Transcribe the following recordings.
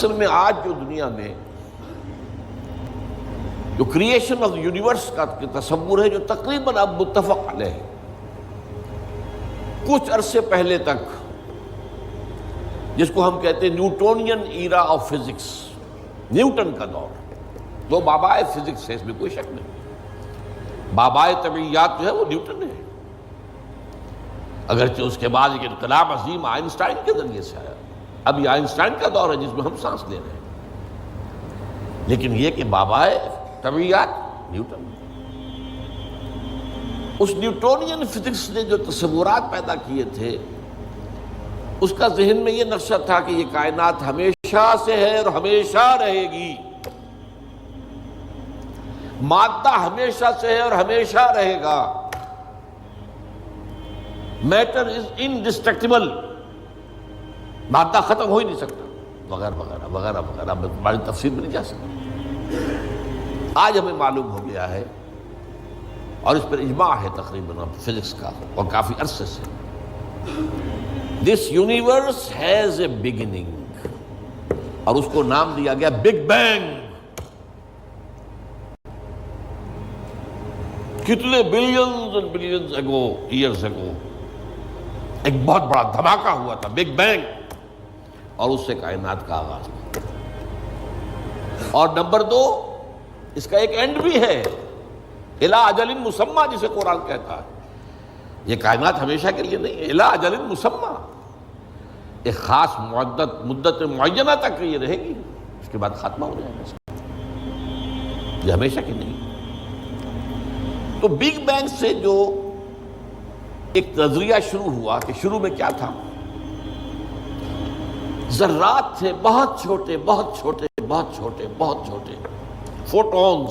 اصل میں آج جو دنیا میں جو کریشن آف یونیورس کا تصور ہے جو تقریباً اب متفق علیہ ہے، کچھ عرصے پہلے تک جس کو ہم کہتے ہیں Newtonian era of physics, Newton کا دور، جو بابائے فزکس ہے، اس میں کوئی شک نہیں، بابائے طبیعیات جو ہے وہ نیوٹن ہے، اگرچہ اس کے بعد ایک انقلاب عظیم آئنسٹائن کے ذریعے سے آیا۔ اب یہ آئنسٹائن کا دور ہے جس میں ہم سانس لے رہے ہیں، لیکن یہ کہ بابائے طبیعیات نیوٹن، اس نیوٹونین فزکس نے جو تصورات پیدا کیے تھے، اس کا ذہن میں یہ نقشہ تھا کہ یہ کائنات ہمیشہ سے ہے اور ہمیشہ رہے گی، مادہ ہمیشہ سے ہے اور ہمیشہ رہے گا، میٹر از انڈسٹرکٹیبل، مادہ ختم ہو ہی نہیں سکتا، وغیرہ وغیرہ وغیرہ وغیرہ، بڑی تفصیل میں نہیں جا سکتا۔ آج ہمیں معلوم ہو گیا ہے اور اس پر اجماع ہے تقریباً فزکس کا اور کافی عرصے سے، this universe has a beginning, اور اس کو نام دیا گیا بگ بینگ۔ کتنے بلینز اینڈ بلینز اگو، ایئرز اگو، ایک بہت بڑا دھماکہ ہوا تھا، بگ بینگ، اور اس سے کائنات کا آغاز ہوا۔ اور نمبر دو، اس کا ایک اینڈ بھی ہے، الی اجل مسمی، جسے قرآن کہتا ہے، یہ کائنات ہمیشہ کے لیے نہیں ہے، الی اجل مسمی، ایک خاص مدت معینہ تک یہ رہے گی، اس کے بعد خاتمہ ہو جائے گا، یہ ہمیشہ کے نہیں۔ تو بگ بینگ سے جو ایک نظریہ شروع ہوا کہ شروع میں کیا تھا، ذرات تھے، بہت چھوٹے بہت چھوٹے بہت چھوٹے بہت چھوٹے، فوٹونز،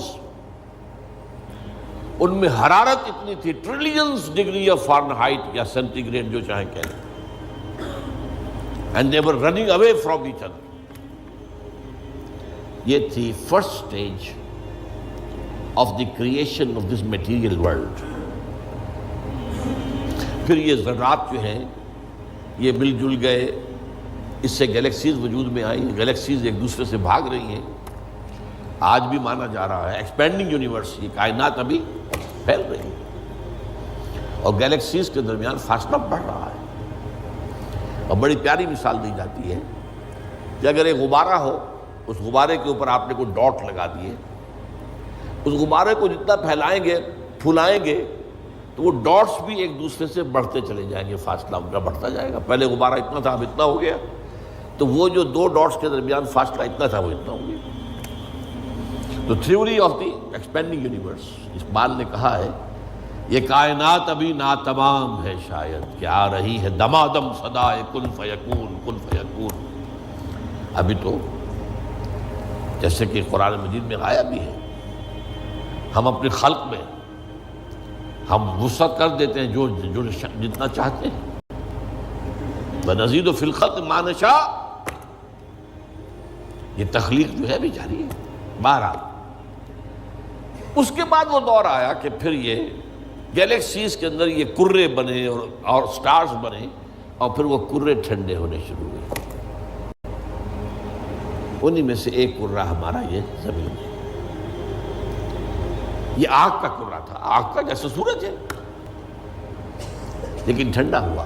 ان میں حرارت اتنی تھی، ٹریلینز ڈگری آف فارنہائٹ یا سینٹی گریڈ جو چاہیں کہہ لیں، and they were running away from each other. یہ تھی first stage of the creation of this material world. پھر یہ ذرات جو ہیں یہ مل جل گئے، اس سے گیلیکسیز وجود میں آئی، گیلیکسیز ایک دوسرے سے بھاگ رہی ہیں، آج بھی مانا جا رہا ہے ایکسپینڈنگ یونیورس، یہ کائنات ابھی پھیل رہی ہے اور گیلیکسیز کے درمیان فاصلہ بڑھ رہا ہے۔ اور بڑی پیاری مثال دی جاتی ہے کہ اگر ایک غبارہ ہو، اس غبارے کے اوپر آپ نے کوئی ڈاٹ لگا دیے، اس غبارے کو جتنا پھیلائیں گے پھولائیں گے تو وہ ڈاٹس بھی ایک دوسرے سے بڑھتے چلے جائیں گے، فاصلہ ان کا بڑھتا جائے گا، پہلے غبارہ اتنا تھا اب اتنا ہو گیا، تو وہ جو دو ڈاٹس کے درمیان فاصلہ اتنا تھا وہ اتنا ہو گیا۔ تو theory of the expanding universe, Iqbal نے کہا ہے یہ کائنات ابھی ناتمام ہے شاید، کہ آ رہی ہے دمادم صدائے کن فیکون کن فیکون۔ ابھی تو جیسے کہ قرآن مجید میں آیا بھی ہے، ہم اپنے خلق میں ہم وسعت کر دیتے ہیں جو جتنا چاہتے ہیں، وَنَزِيدُ فِي الْخَلْقِ مَا نَشَاءُ، یہ تخلیق جو ہے بھی جاری ہے۔ بہرحال اس کے بعد وہ دور آیا کہ پھر یہ گیلیکسیز کے اندر یہ کرے بنے اور سٹارز بنے، اور پھر وہ کرے ٹھنڈے ہونے شروع ہوئے، انہی میں سے ایک کرہ ہمارا یہ زمین ہے۔ یہ آگ کا کرہ تھا، آگ کا جیسے سورج ہے، لیکن ٹھنڈا ہوا،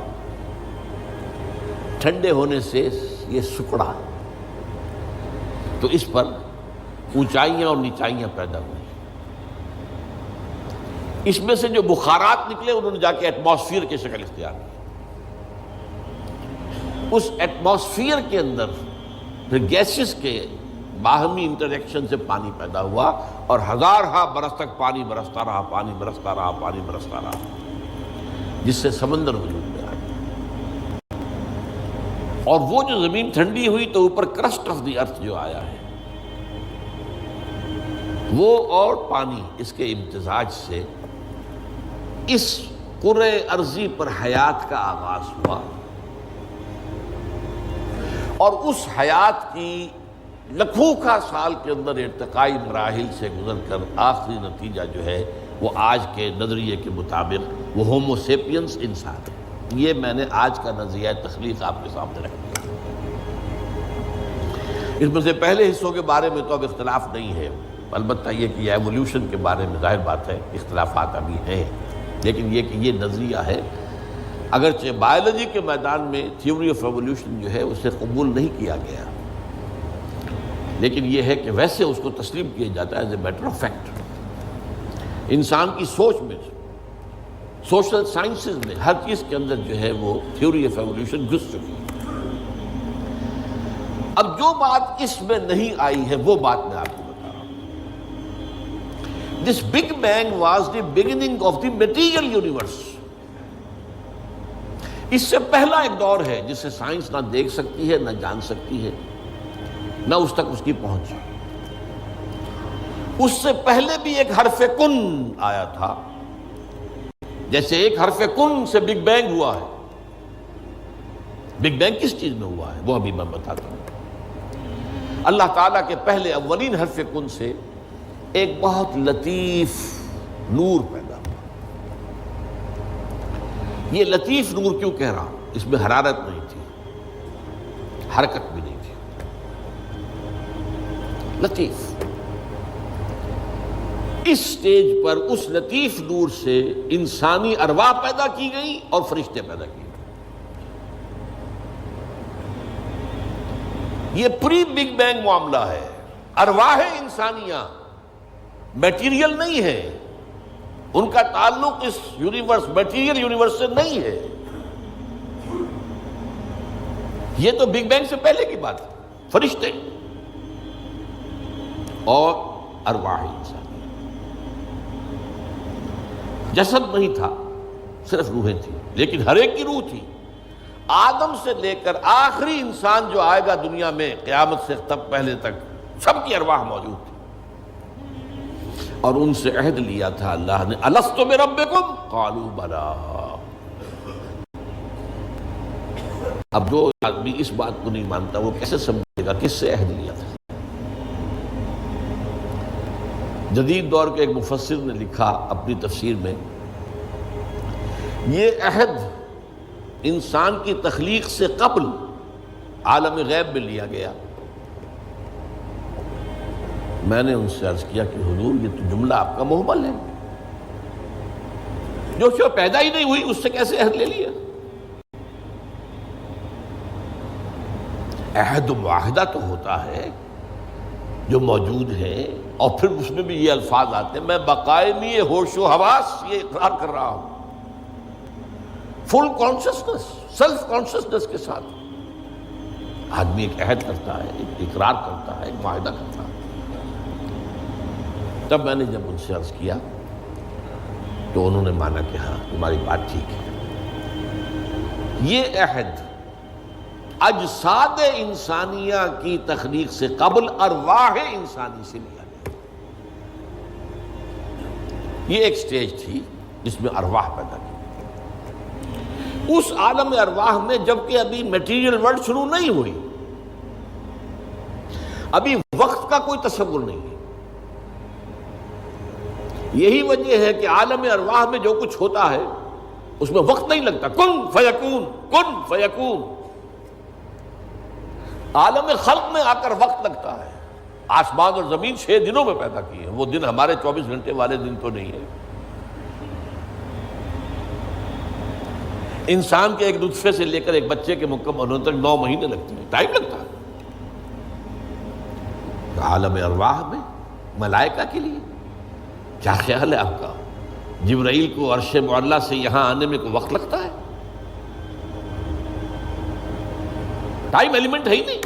ٹھنڈے ہونے سے یہ سکڑا، تو اس پر اونچائیاں اور نیچائیاں پیدا ہوئی، اس میں سے جو بخارات نکلے انہوں نے جا کے ایٹماسفیئر کی شکل اختیار کی، اس ایٹماسفیئر کے اندر پھر گیسز کے باہمی انٹریکشن سے پانی پیدا ہوا، اور ہزارہا برس تک پانی برستا رہا، پانی برستا رہا، پانی برستا رہا، جس سے سمندر وجود میں آیا، اور وہ جو زمین ٹھنڈی ہوئی تو اوپر کرسٹ آف دی ارتھ جو آیا ہے، وہ اور پانی، اس کے امتزاج سے اس کرۂ ارضی پر حیات کا آغاز ہوا، اور اس حیات کی لکھوں کا سال کے اندر ارتقائی مراحل سے گزر کر آخری نتیجہ جو ہے وہ آج کے نظریے کے مطابق وہ ہومو سیپینس انسان ہے۔ یہ میں نے آج کا نظریہ تخلیق آپ کے سامنے رکھ دیا۔ اس میں سے پہلے حصوں کے بارے میں تو اب اختلاف نہیں ہے، البتہ یہ کہ ایولیوشن کے بارے میں ظاہر بات ہے اختلافات ابھی ہیں، لیکن یہ کہ یہ نظریہ ہے، اگرچہ بایولوجی کے میدان میں تھیوری آف ایولیوشن جو ہے اسے قبول نہیں کیا گیا، لیکن یہ ہے کہ ویسے اس کو تسلیم کیا جاتا ہے as a matter of fact. انسان کی سوچ میں، سوشل سائنسز میں ہر چیز کے اندر جو ہے وہ تھیوری آف ایولیوشن گھس چکی ہے۔ اب جو بات اس میں نہیں آئی ہے وہ بات میں آپ کو بتا رہا ہوں۔ This big bang was the beginning of the material universe. اس سے پہلا ایک دور ہے جسے سائنس نہ دیکھ سکتی ہے، نہ جان سکتی ہے، نہ اس تک اس کی پہنچ۔ اس سے پہلے بھی ایک حرف کن آیا تھا، جیسے ایک حرف کن سے بگ بینگ ہوا ہے۔ بگ بینگ کس چیز میں ہوا ہے وہ ابھی میں بتاتا ہوں۔ اللہ تعالیٰ کے پہلے اولین حرف کن سے ایک بہت لطیف نور پیدا ہوا۔ یہ لطیف نور کیوں کہہ رہا ہوں؟ اس میں حرارت نہیں تھی، حرکت بھی نہیں تھی، لطیف۔ اس سٹیج پر اس لطیف نور سے انسانی ارواح پیدا کی گئی اور فرشتے پیدا کیے گئے۔ یہ پری بگ بینگ معاملہ ہے۔ ارواح انسانیہ میٹیریل نہیں ہے، ان کا تعلق اس یونیورس میٹیریل یونیورس سے نہیں ہے۔ یہ تو بگ بینگ سے پہلے کی بات ہے، فرشتے اور ارواح انسانیہ۔ جسد نہیں تھا، صرف روحیں تھیں، لیکن ہر ایک کی روح تھی۔ آدم سے لے کر آخری انسان جو آئے گا دنیا میں قیامت سے تب پہلے تک، سب کی ارواح موجود تھی، اور ان سے عہد لیا تھا اللہ نے، الست بربکم قالوا بلی۔ اب جو آدمی اس بات کو نہیں مانتا وہ کیسے سمجھے گا کس سے عہد لیا تھا؟ جدید دور کے ایک مفسر نے لکھا اپنی تفسیر میں، یہ عہد انسان کی تخلیق سے قبل عالم غیب میں لیا گیا۔ میں نے ان سے عرض کیا کہ حضور یہ تو جملہ آپ کا محمل ہے، جو شو پیدا ہی نہیں ہوئی اس سے کیسے عہد لے لیا؟ عہد و معاہدہ تو ہوتا ہے جو موجود ہے، اور پھر اس میں بھی یہ الفاظ آتے ہیں، میں بقائمی ہوش و حواس یہ اقرار کر رہا ہوں، فل کانشسنس، سیلف کانشسنس کے ساتھ آدمی ایک عہد کرتا ہے، ایک اقرار کرتا ہے، ایک معاہدہ کرتا ہے۔ تب میں نے جب ان سے عرض کیا تو انہوں نے مانا کہ ہاں تمہاری بات ٹھیک ہے، یہ عہد اجساد انسانیہ کی تخلیق سے قبل ارواح انسانی سے لیا گیا۔ یہ ایک سٹیج تھی جس میں ارواح پیدا کی۔ اس عالم ارواح میں جبکہ ابھی میٹیریل ورلڈ شروع نہیں ہوئی، ابھی وقت کا کوئی تصور نہیں ہے۔ یہی وجہ ہے کہ عالم ارواح میں جو کچھ ہوتا ہے اس میں وقت نہیں لگتا، کن فیکون، کن فیکون۔ عالم خلق میں آ کر وقت لگتا ہے۔ آسمان اور زمین 6 دنوں میں پیدا کیے ہیں، وہ دن ہمارے 24 گھنٹے والے دن تو نہیں ہے۔ انسان کے ایک نطفے سے لے کر ایک بچے کے مکمل ہونے تک 9 مہینے لگتے ہیں، ٹائم لگتا ہے۔ عالم ارواح میں ملائکہ کے لیے کیا خیال ہے آپ کا؟ جبرائیل کو عرش معلیٰ سے یہاں آنے میں کوئی وقت لگتا ہے؟ ٹائم ایلیمنٹ ہے ہی نہیں۔